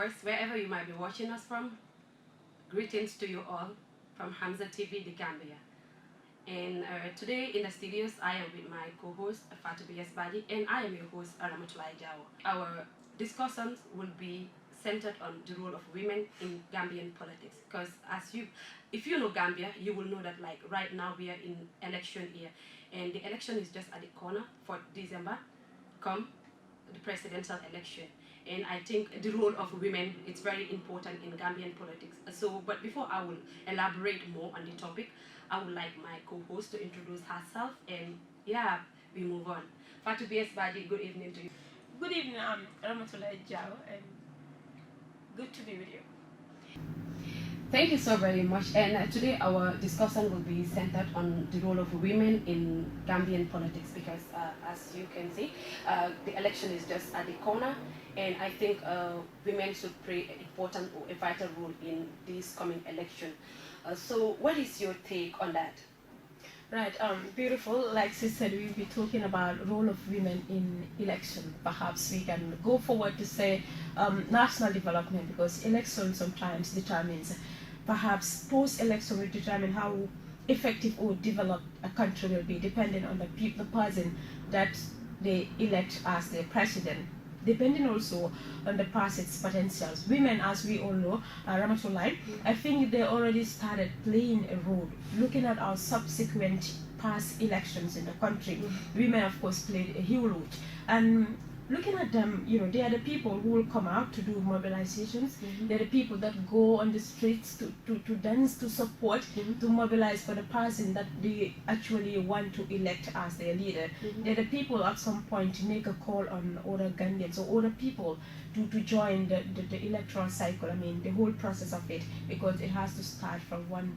viewers, wherever you might be watching us from, greetings to you all from Hamza TV, the Gambia. And today in the studios, I am with my co-host Fatou B.S. Badi, and I am your host Aramatulai Jawo. Our discussions will be centered on the role of women in Gambian politics. Because if you know Gambia, you will know that like right now we are in election year, and the election is just at the corner for December, come the presidential election. And I think the role of women is very important in Gambian politics. But before I will elaborate more on the topic, I would like my co-host to introduce herself, and yeah, we move on. Fatou B.S. Badi, good evening to you. Good evening, I'm Ramatulai Jao, and good to be with you. Thank you so very much. And today our discussion will be centered on the role of women in Gambian politics because, as you can see, the election is just at the corner, and I think women should play an important or a vital role in this coming election. So, what is your take on that? Right, beautiful. Like she said, we'll be talking about role of women in election. Perhaps we can go forward to say national development, because election sometimes determines, perhaps post-election will determine how effective or developed a country will be, depending on the person that they elect as their president, depending also on the person's potentials. Women, as we all know, Ramatulai, I think they already started playing a role. Looking at our subsequent past elections in the country, women, of course, played a huge role. And looking at them, they are the people who will come out to do mobilizations. They're the people that go on the streets to dance, to support, to mobilize for the person that they actually want to elect as their leader. They're the people at some point to make a call on other Gambians or other people to join the electoral cycle. I mean, the whole process of it, because it has to start from one,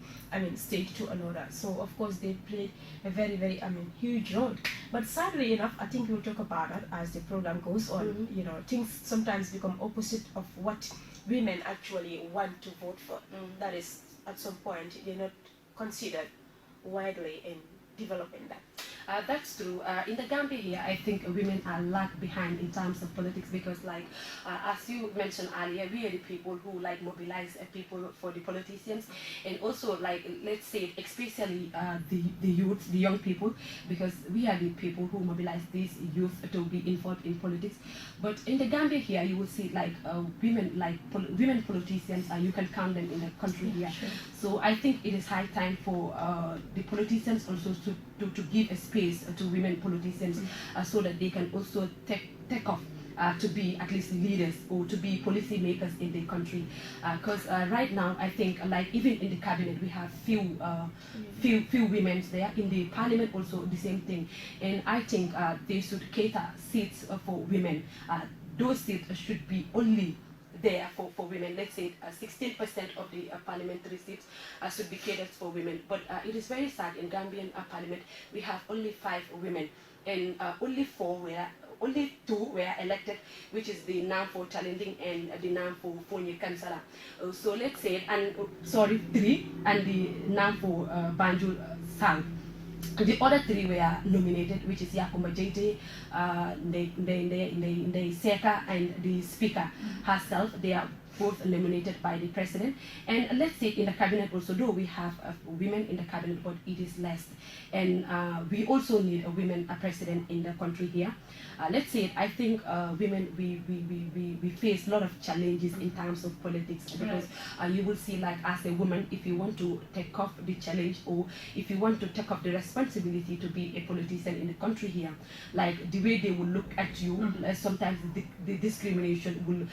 state to another. So, of course, they played a very, very, huge role. But sadly enough, I think we'll talk about it as the program goes on. Things sometimes become opposite of what women actually want to vote for. That is, at some point, they're not considered widely in developing that. That's true. In the Gambia here, I think women are lag behind in terms of politics because, like, as you mentioned earlier, we are the people who like mobilize people for the politicians, and also like let's say especially the youth, the young people, because we are the people who mobilize these youth to be involved in politics. But in the Gambia here, you will see like women politicians. You can count them in the country here. Sure. So I think it is high time for the politicians also to give a space to women politicians so that they can also take off to be at least leaders or to be policy makers in the country. Because right now, I think like even in the cabinet, we have few women there. In the parliament also the same thing. And I think they should cater seats for women. Those seats should be only there for women. Let's say 16% of the parliamentary seats should be catered for women. But it is very sad in Gambian parliament we have only 5 women, and only 2 were elected, which is the Namfo challenging and the Namfo Fonye Kansala. So let's say, 3, and the Namfo Banjul South. The other 3 were nominated, which is Yakuma Jete, the Seka, and the Speaker herself. They are both nominated by the president. And let's say in the cabinet also, though we have women in the cabinet, but it is less. And we also need a women president in the country here. Let's say, I think women, we face a lot of challenges in terms of politics, because you will see like as a woman, if you want to take off the challenge or if you want to take off the responsibility to be a politician in the country here, like the way they will look at you, sometimes the discrimination will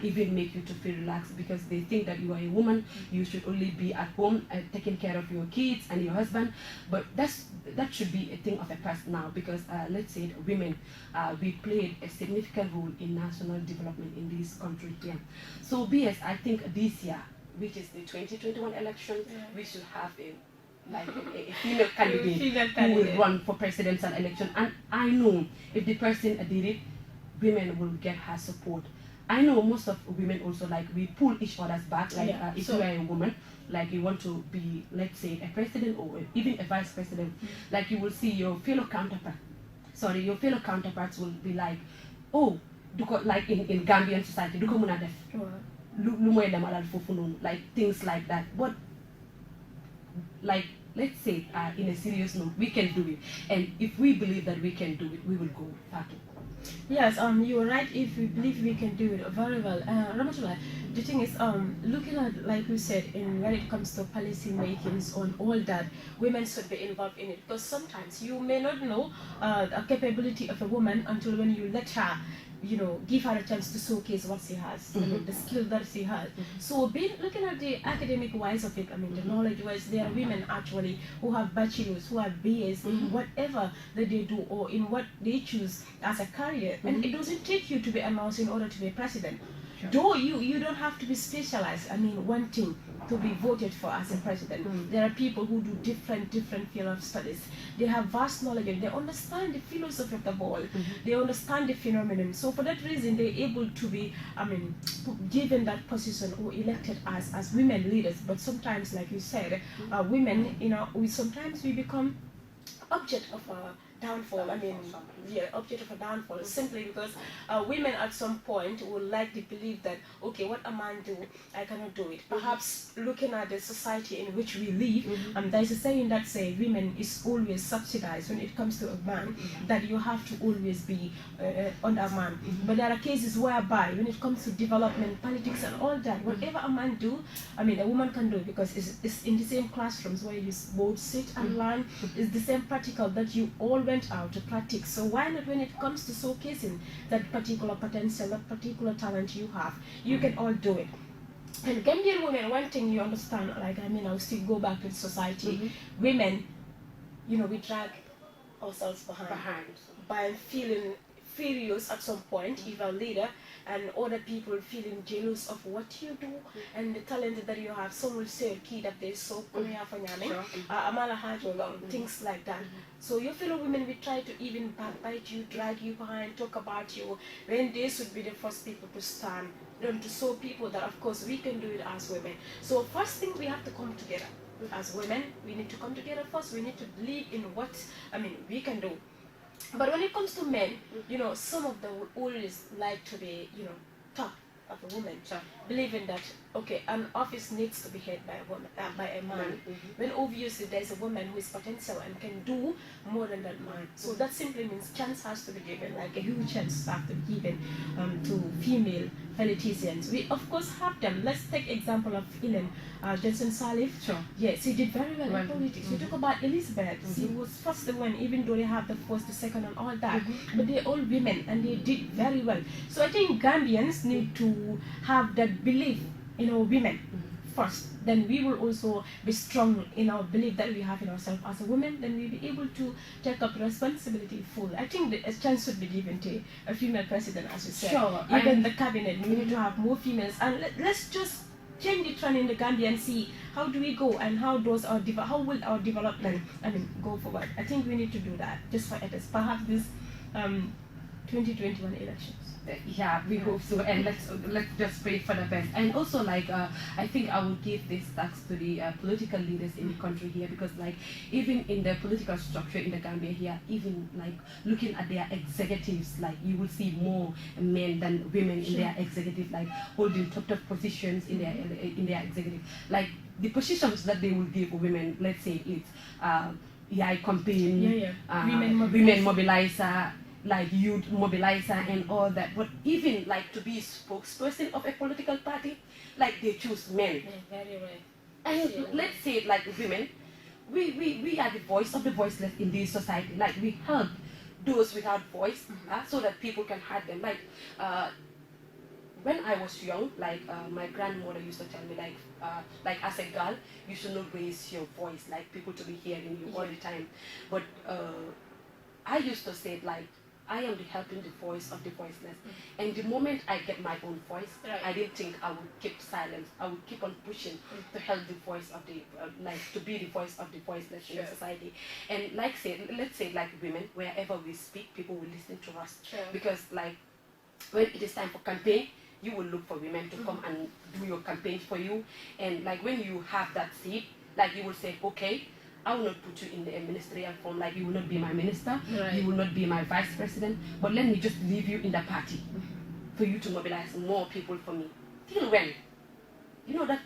even make you to feel relaxed, because they think that you are a woman, you should only be at home taking care of your kids and your husband. But that should be a thing of the past now, because let's say women, we played a significant role in national development in this country here. So BS, I think this year, which is the 2021 election, we should have a female candidate who will run for presidential election. And I know if the person did it, women will get her support. I know most of women also, like, we pull each other's back, like if you are a woman, like you want to be, let's say, a president or even a vice president, like you will see your fellow counterparts will be like, oh, like in Gambian society, lu moy demalal fofu non, like things like that. But like let's say in a serious note, we can do it, and if we believe that we can do it, we will go back. Yes, you're right. If we believe we can do it very well, Ramatullah, the thing is, looking at, like we said, in when it comes to policy makings on all that, women should be involved in it, because sometimes you may not know the capability of a woman until when you let her, give her a chance to showcase what she has, the skill that she has. So looking at the academic wise of it, the knowledge wise, there are women actually who have bachelors, who have BAs in whatever that they do or in what they choose as a career. And it doesn't take you to be announced in order to be president. Sure. Though you don't have to be specialized, wanting to be voted for as a president. There are people who do different field of studies. They have vast knowledge and they understand the philosophy of the ball. They understand the phenomenon. So for that reason, they're able to be, given that position or elected as women leaders. But sometimes, like you said, women, sometimes we become object of a downfall. Object of a downfall, simply because women at some point will like to believe that, okay, what a man do, I cannot do it. Perhaps looking at the society in which we live, there's a saying that says women is always subsidized when it comes to a man, that you have to always be under a man. But there are cases whereby when it comes to development, politics and all that, whatever a man do, a woman can do it, because it's in the same classrooms where you both sit and learn. It's the same practical that you all went out to practice. So why not, when it comes to showcasing that particular potential, that particular talent you have, you can all do it. And Gambian women, one thing you understand, I'll still go back to the society. Women, we drag ourselves behind by feeling furious at some point, if a leader, and other people feeling jealous of what you do and the talent that you have. Some will say, key that they so things like that. So your fellow women will try to even backbite you, drag you behind, talk about you, when they should be the first people to stand, to show people that of course we can do it as women. So first thing, we have to come together as women. We need to come together first. We need to believe in what we can do. But when it comes to men, some of them will always like to be, top of a woman, believing that, okay, an office needs to be held by a woman, by a man, when obviously there's a woman who is potential and can do more than that man. So that simply means chance has to be given, like a huge chance has to be given to female politicians. We of course have them. Let's take example of Ellen Johnson Sirleaf. Sure. Yes, she did very well in politics. We talk about Elizabeth. She was first one, even though they have the first, the second, and all that. But they're all women, and they did very well. So I think Gambians need to have that belief in our women first. Then we will also be strong in our belief that we have in ourselves as a woman. Then we'll be able to take up responsibility fully. I think a chance should be given to a female president, as you said. Sure. Even the cabinet, we need to have more females. And let's just change the trend in the Gambia and see how do we go and how will our development go forward. I think we need to do that just for it. Perhaps this 2021 elections. Yeah, we hope so, and let's just pray for the best. And also, I think I will give this thanks to the political leaders in the country here, because even in the political structure in the Gambia here, even looking at their executives, you will see more men than women in their executive, holding top positions in their executive. The positions that they will give women, let's say it's campaign, women mobilizer, youth mobilizer and all that. But even to be spokesperson of a political party, they choose men. Yeah, very right. And let's say women, we are the voice of the voiceless in this society. We help those without voice, so that people can hear them. When I was young, my grandmother used to tell me, as a girl, you should not raise your voice, people to be hearing you all the time. But I used to say I am helping the voice of the voiceless. And the moment I get my own voice, I didn't think I would keep silent. I would keep on pushing to help the voice of the, to be the voice of the voiceless in society. And let's say women, wherever we speak, people will listen to us. Because when it is time for campaign, you will look for women to come and do your campaign for you. And when you have that seat, you will say, okay, I will not put you in the ministerial form, you will not be my minister, you will not be my vice president, but let me just leave you in the party for you to mobilize more people for me. Till when?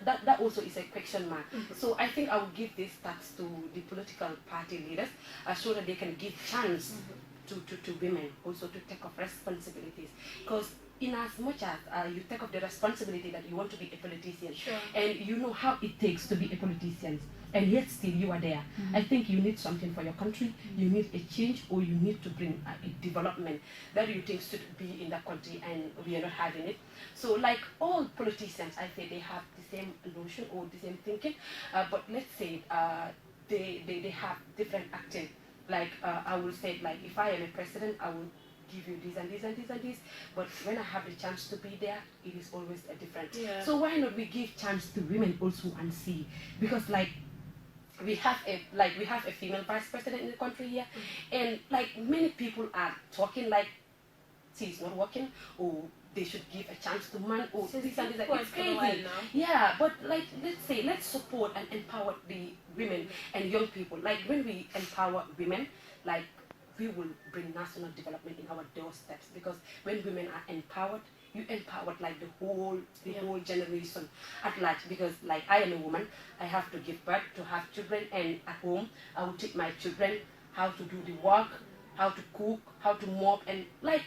that also is a question mark. So I think I will give this task to the political party leaders, so that they can give chance to women also to take up responsibilities. Because in as much as you take up the responsibility that you want to be a politician, Sure. and you know how it takes to be a politician, and yet still you are there, I think you need something for your country, you need a change, or you need to bring a development that you think should be in the country, and we are not having it. So like all politicians, I say they have the same notion or the same thinking, but let's say they have different acting. Like I will say, like if I am a president, I will give you this and this and this and this, but when I have the chance to be there, it is always a different. Yeah. So why not we give chance to women also and see? Because like we have a female vice president in the country here, and like many people are talking like she's not working, or they should give a chance to man, or this and this. It's crazy. Yeah, but like let's support and empower the women and young people. Like when we empower women, like we will bring national development in our doorsteps, because when women are empowered, you empowered like the whole generation at large. Because like I am a woman, I have to give birth, to have children, and at home I will teach my children how to do the work, how to cook, how to mop, and like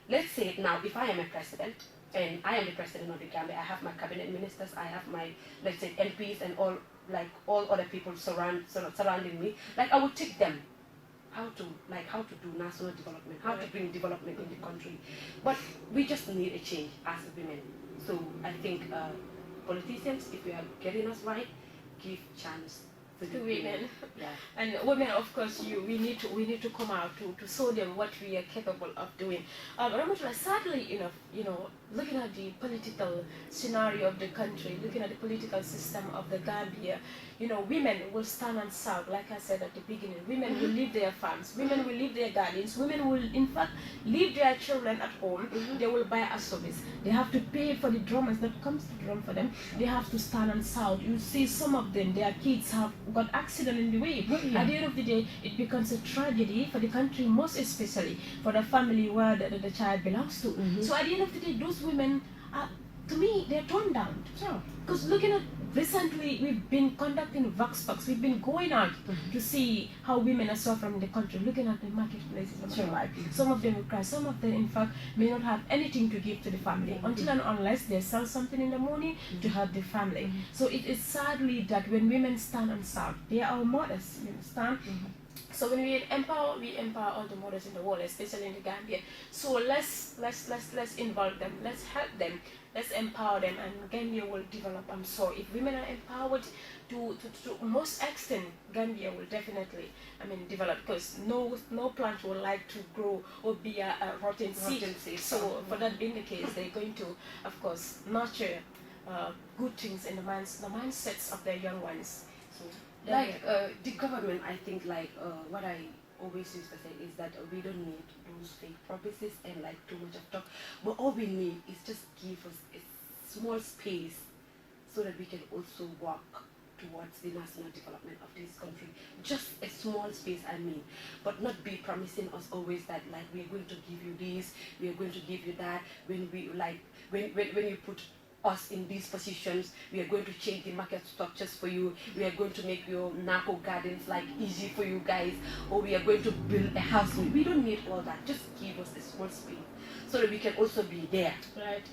let's say now if I am a president, and I am the president of the Gambia, I have my cabinet ministers, I have my, let's say, MPs and all other people surrounding me, like I will teach them how to do national development, how to bring development in the country. But we just need a change as women. So I think politicians, if we are getting us right, give chance to women. Yeah. And women, of course, we need to come out to show them what we are capable of doing. Ramotula, sadly enough, looking at the political scenario of the country, looking at the political system of the Gambia, women will stand and shout, like I said at the beginning. Women will leave their farms, women will leave their gardens, women will, in fact, leave their children at home. They will buy a service. They have to pay for the drummers that comes to drum for them. They have to stand and shout. You see some of them, their kids have got accident in the way. At the end of the day, it becomes a tragedy for the country, most especially for the family where the child belongs to. So at the end of the day, those women are, to me, they're torn down. Because looking at recently, we've been conducting Vox Pops. We've been going out to see how women are suffering in the country, looking at the marketplaces of their life. Some of them will cry. Some of them, in fact, may not have anything to give to the family until and unless they sell something in the morning to help the family. So it is sadly that when women stand and shout, they are our mothers, you understand? So when we empower all the mothers in the world, especially in the Gambia. So let's involve them, let's help them, let's empower them, and Gambia will develop. I'm sure if women are empowered to most extent, Gambia will definitely, develop, because no plant will like to grow or be a rotten seed. So for that being the case, they're going to, of course, nurture good things in the mindsets of their young ones. So, like the government, I think, like what I always used to say is that we don't need those fake promises and like too much of talk, but all we need is just give us a small space so that we can also work towards the national development of this country. Just a small space, but not be promising us always that like we are going to give you this, we are going to give you that. When we like when you put us in these positions, we are going to change the market structures for you, we are going to make your narco gardens like easy for you guys, or we are going to build a house. We don't need all that. Just give us a small space so that we can also be there. Right.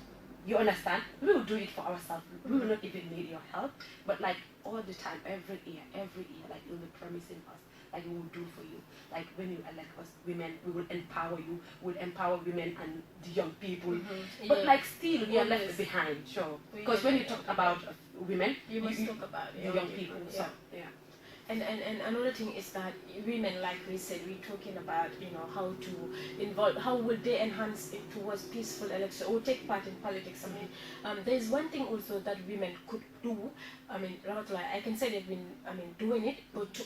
You understand? We will do it for ourselves. We will not even need your help, but like all the time, every year, like you'll be promising us, like we will do for you. Like when you elect us women, we will empower you, we'll empower women and the young people. But like still we are left behind, sure. Because when you talk about women, you must talk about the young people. So, yeah. And another thing is that women, like we said, we're talking about, how to involve, how will they enhance it towards peaceful election or take part in politics. There's one thing also that women could do. I can say they've been, doing it, but to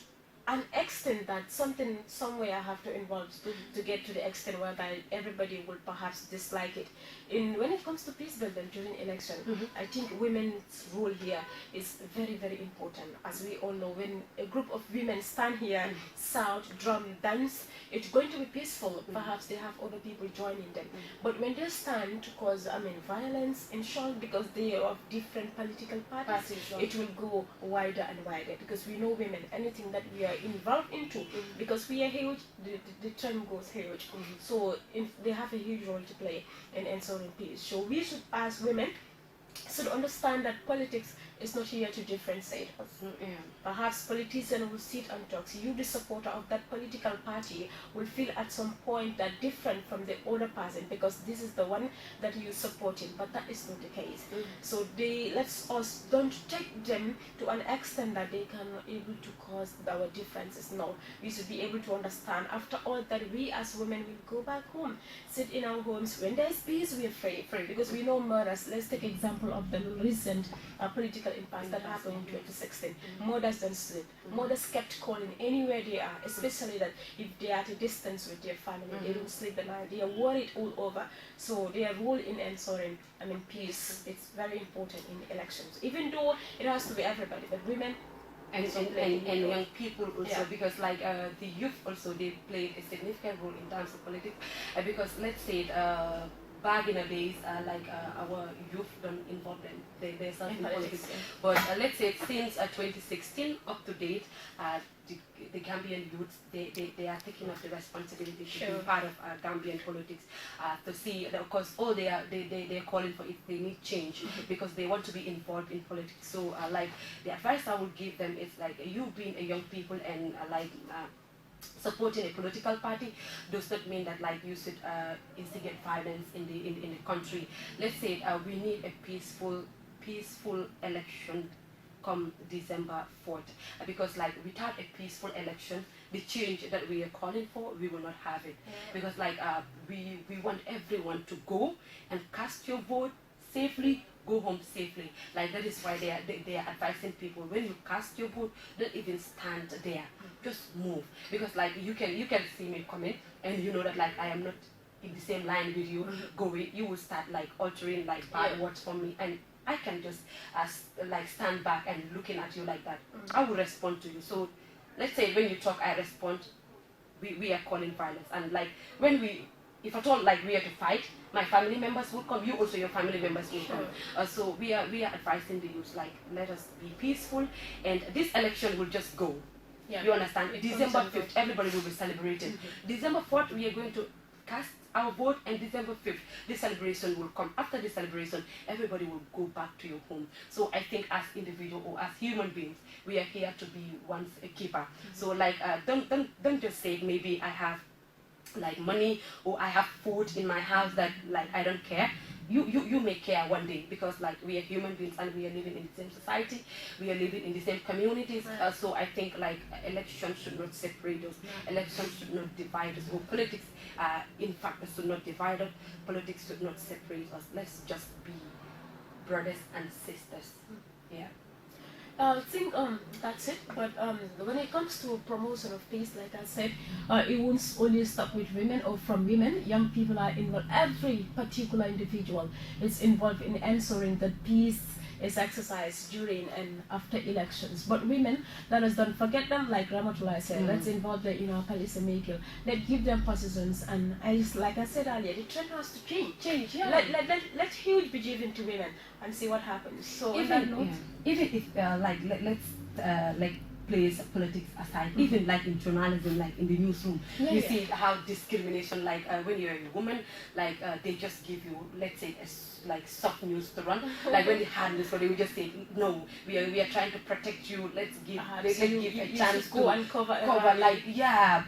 an extent that something somewhere have to involve to get to the extent whereby everybody will perhaps dislike it. When it comes to peace building during election, I think women's role here is very, very important. As we all know, when a group of women stand here, shout, drum, dance, it's going to be peaceful. Perhaps they have other people joining them. But when they stand to cause, violence, in short, because they are of different political parties, it will go wider and wider, because we know women, anything that we are involved into, because we are huge, the term goes huge. So they have a huge role to play in ensuring peace. So we should, as women, should understand that politics is not here to differentiate us. Perhaps politicians will sit and talk. So you, the supporter of that political party, will feel at some point that different from the other person because this is the one that you supporting, but that is not the case. So let's us don't take them to an extent that they cannot able to cause our differences. No, we should be able to understand. After all, that we as women will go back home, sit in our homes. When there is peace, we are free because we know murders. Let's take example of the recent political impasse that happened in 2016. Mothers don't sleep. Mothers kept calling anywhere they are, especially that if they are at a distance with their family, they don't sleep the night. They are worried all over. So their role in ensuring, peace, it's very important in elections. Even though it has to be everybody, but women and young people also, because like the youth also, they played a significant role in terms of politics, because let's say back in the days, our youth don't involve themselves in politics. But let's say since 2016 up to date, the Gambian youth, they are taking up the responsibility to be part of Gambian politics, to see, of course, all they're calling for is they need change because they want to be involved in politics. So the advice I would give them is you being a young people and supporting a political party does not mean that you should instigate violence in the country. Let's say we need a peaceful election come December 4th, because without a peaceful election, the change that we are calling for, we will not have it. Because we want everyone to go and cast your vote safely, go home safely. That is why they are advising people, when you cast your vote, don't even stand there, just move. Because you can see me coming and you know that I am not in the same line with you going, you will start altering bad words for me, and I can just stand back and looking at you like that. I will respond to you. So let's say when you talk, I respond. We are calling violence, and when if at all we are to fight, my family members will come, you also, your family members will come. So we are advising the youth, let us be peaceful, and this election will just go. You understand? December 5th, everybody will be celebrated. December 4th, we are going to cast our vote, and December 5th, this celebration will come. After the celebration, everybody will go back to your home. So I think as individual or as human beings, we are here to be one's keeper. So don't just say maybe I have money or I have food in my house that I don't care. You may care one day, because we are human beings and we are living in the same society, we are living in the same communities. So I think elections should not separate us, elections should not divide us, or politics in fact should not divide us, politics should not separate us. Let's just be brothers and sisters. I think that's it. But when it comes to promotion of peace, like I said, it won't only stop with women or from women. Young people are involved. Every particular individual is involved in ensuring that peace is exercised during and after elections. But women, let us don't forget them, like Ramatullah said, let's involve them in our policy making. Let's give them positions, and like I said earlier, the trend has to change. Let huge be given to women and see what happens. So even if let's place politics aside, even in journalism, in the newsroom, you see how discrimination, when you're a woman, they just give you, let's say, soft news to run. When they had this, they would just say, no, we are trying to protect you. Let's give a chance to go and cover.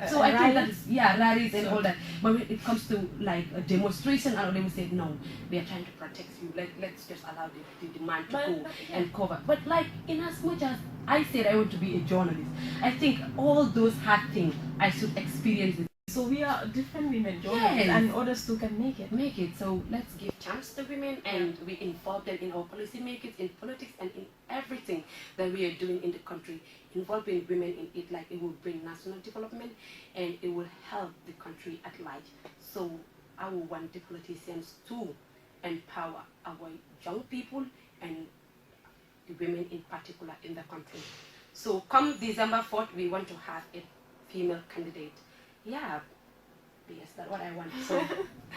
So I think that is rallies and all that. But when it comes to a demonstration, and they would say, no, we are trying to protect you. Let's just allow the demand to go and cover. But in as much as I said I want to be a journalist, I think all those hard things I should experience it So we are different women journalists, Yes. and others too can make it. Make it. So let's give chance to women, and we involve them in our policy makers, in politics, and in everything that we are doing in the country. Involving women in it, like it will bring national development, and it will help the country at large. So I will want the politicians to empower our young people and the women in particular in the country. So come December 4th, we want to have a female candidate. Yeah, yes, that's what I want. So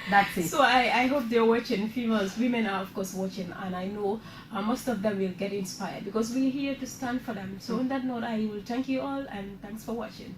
that's it. So I hope they're watching. Females, women are of course watching, and I know most of them will get inspired because we're here to stand for them. So on that note, I will thank you all, and thanks for watching.